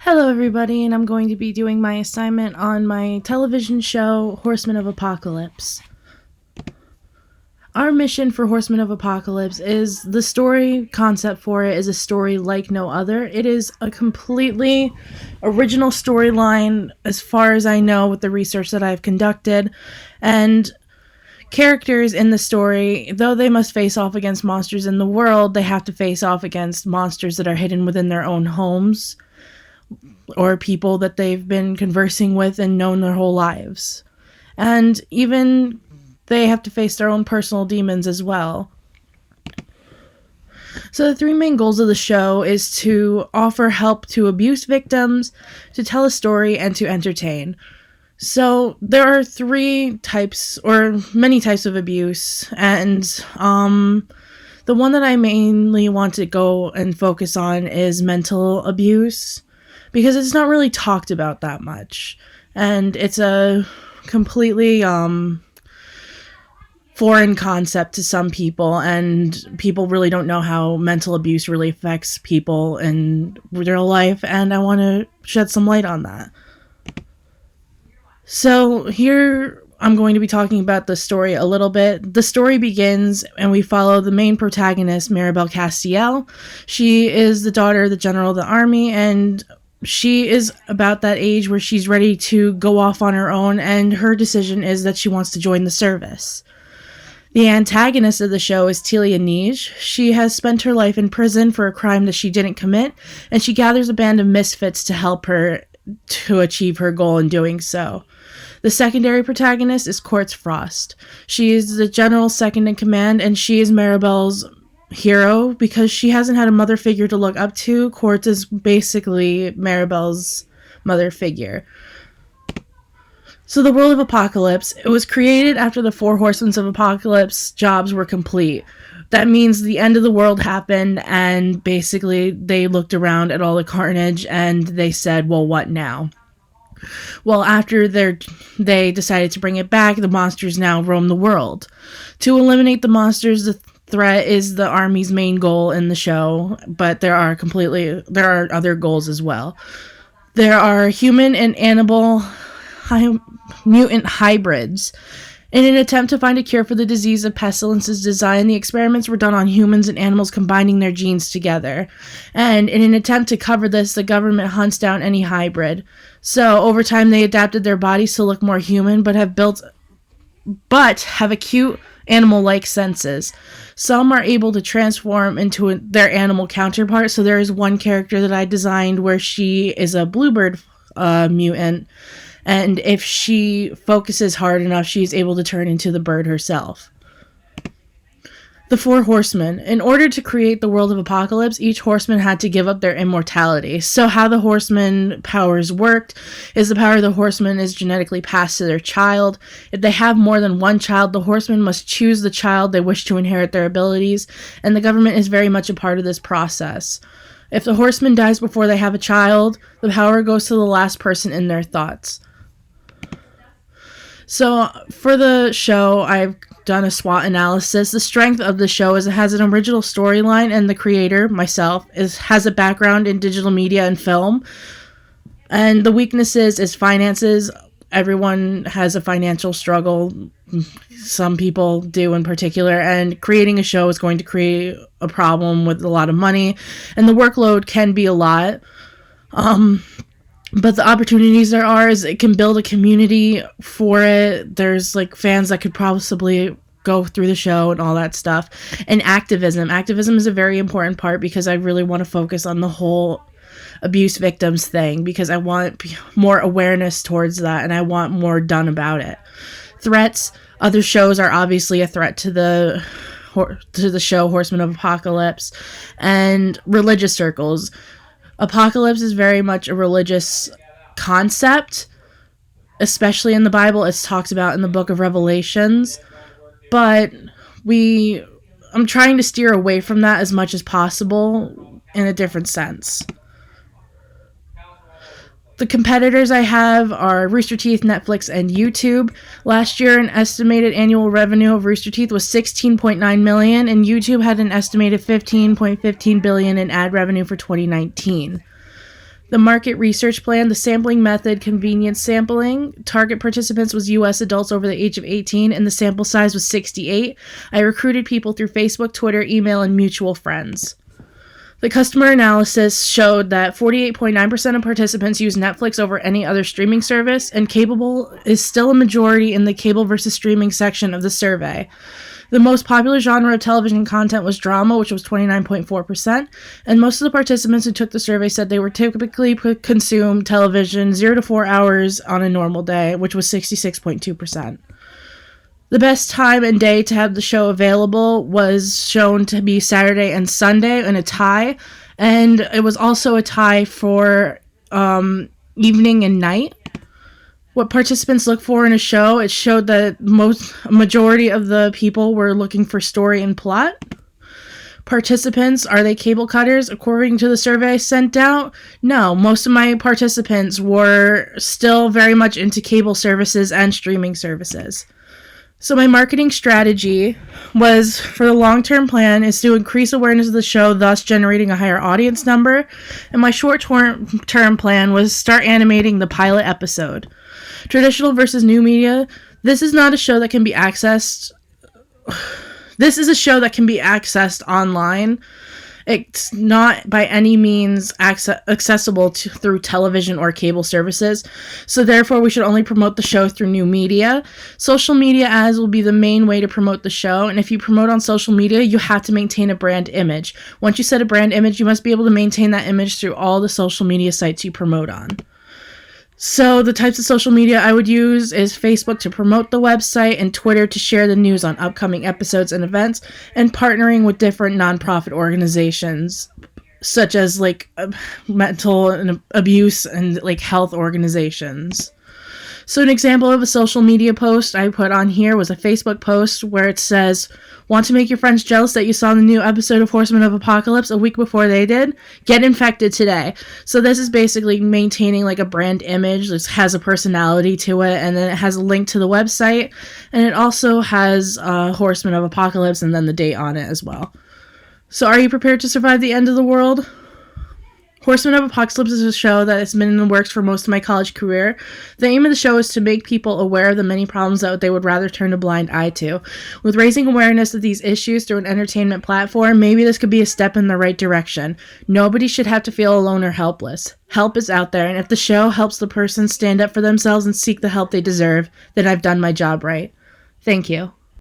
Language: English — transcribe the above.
Hello, everybody, and I'm going to be doing my assignment on my television show, Horsemen of Apocalypse. Our mission for Horsemen of Apocalypse is the story concept for it is a story like no other. It is a completely original storyline, as far as I know, with the research that I've conducted, and characters in the story, though they must face off against monsters in the world, they have to face off against monsters that are hidden within their own homes, or people that they've been conversing with and known their whole lives. And even they have to face their own personal demons as well. So the three main goals of the show is to offer help to abuse victims, to tell a story, and to entertain. So there are three types, or many types of abuse, and the one that I mainly want to go and focus on is mental abuse, because it's not really talked about that much, and it's a completely foreign concept to some people, and people really don't know how mental abuse really affects people in real life, and I want to shed some light on that. So here I'm going to be talking about the story a little bit. The story begins and we follow the main protagonist, Maribel Castiel. She is the daughter of the general of the army, and she is about that age where she's ready to go off on her own, and her decision is that she wants to join the service. The antagonist of the show is Telia Nij. She has spent her life in prison for a crime that she didn't commit, and she gathers a band of misfits to help her to achieve her goal in doing so. The secondary protagonist is Quartz Frost. She is the general's second in command, and she is Maribel's hero because she hasn't had a mother figure to look up to. Quartz is basically Maribel's mother figure. So the world of Apocalypse, it was created after the four Horsemen of Apocalypse jobs were complete. That means the end of the world happened, and basically they looked around at all the carnage and they said, well, what now? Well, after they decided to bring it back, the monsters now roam the world. To eliminate the monsters, the threat is the army's main goal in the show, but there are other goals as well. There are human and animal mutant hybrids. In an attempt to find a cure for the disease of pestilence's design, the experiments were done on humans and animals combining their genes together. And in an attempt to cover this, the government hunts down any hybrid. So over time, they adapted their bodies to look more human, but have acute animal-like senses. Some are able to transform into their animal counterpart. So there is one character that I designed where she is a bluebird mutant. And if she focuses hard enough, she's able to turn into the bird herself. The four horsemen. In order to create the world of Apocalypse, each horseman had to give up their immortality. So how the horseman powers worked is the power of the horseman is genetically passed to their child. If they have more than one child, the horseman must choose the child they wish to inherit their abilities, and the government is very much a part of this process. If the horseman dies before they have a child, the power goes to the last person in their thoughts. So for the show, I've done a SWOT analysis. The strength of the show is it has an original storyline, and the creator, myself, has a background in digital media and film. And the weaknesses is finances. Everyone has a financial struggle. Some people do in particular. And creating a show is going to create a problem with a lot of money. And the workload can be a lot. But the opportunities there are is it can build a community for it. There's like fans that could possibly go through the show and all that stuff. And activism. Activism is a very important part because I really want to focus on the whole abuse victims thing because I want more awareness towards that and I want more done about it. Threats. Other shows are obviously a threat to the show Horsemen of Apocalypse. And religious circles. Apocalypse is very much a religious concept, especially in the Bible. It's talked about in the book of Revelations, but I'm trying to steer away from that as much as possible in a different sense. The competitors I have are Rooster Teeth, Netflix, and YouTube. Last year, an estimated annual revenue of Rooster Teeth was $16.9 million, and YouTube had an estimated $15.15 billion in ad revenue for 2019. The market research plan, the sampling method, convenience sampling. Target participants was U.S. adults over the age of 18, and the sample size was 68. I recruited people through Facebook, Twitter, email, and mutual friends. The customer analysis showed that 48.9% of participants use Netflix over any other streaming service, and cable is still a majority in the cable versus streaming section of the survey. The most popular genre of television content was drama, which was 29.4%, and most of the participants who took the survey said they were typically consume television 0 to 4 hours on a normal day, which was 66.2%. The best time and day to have the show available was shown to be Saturday and Sunday in a tie, and it was also a tie for evening and night. What participants look for in a show, it showed that majority of the people were looking for story and plot. Participants, are they cable cutters? According to the survey sent out, no. Most of my participants were still very much into cable services and streaming services. So my marketing strategy was, for the long-term plan, is to increase awareness of the show, thus generating a higher audience number. And my short-term plan was start animating the pilot episode. Traditional versus new media. This is not a show that can be accessed. This is a show that can be accessed online. It's not by any means accessible through television or cable services, so therefore we should only promote the show through new media. Social media ads will be the main way to promote the show, and if you promote on social media, you have to maintain a brand image. Once you set a brand image, you must be able to maintain that image through all the social media sites you promote on. So the types of social media I would use is Facebook to promote the website, and Twitter to share the news on upcoming episodes and events, and partnering with different nonprofit organizations such as like mental abuse and like health organizations. So an example of a social media post I put on here was a Facebook post where it says, "Want to make your friends jealous that you saw the new episode of Horsemen of Apocalypse a week before they did? Get infected today." So this is basically maintaining like a brand image. This has a personality to it, and then it has a link to the website, and it also has Horsemen of Apocalypse and then the date on it as well. So are you prepared to survive the end of the world? Horsemen of Apocalypse is a show that has been in the works for most of my college career. The aim of the show is to make people aware of the many problems that they would rather turn a blind eye to. With raising awareness of these issues through an entertainment platform, maybe this could be a step in the right direction. Nobody should have to feel alone or helpless. Help is out there, and if the show helps the person stand up for themselves and seek the help they deserve, then I've done my job right. Thank you.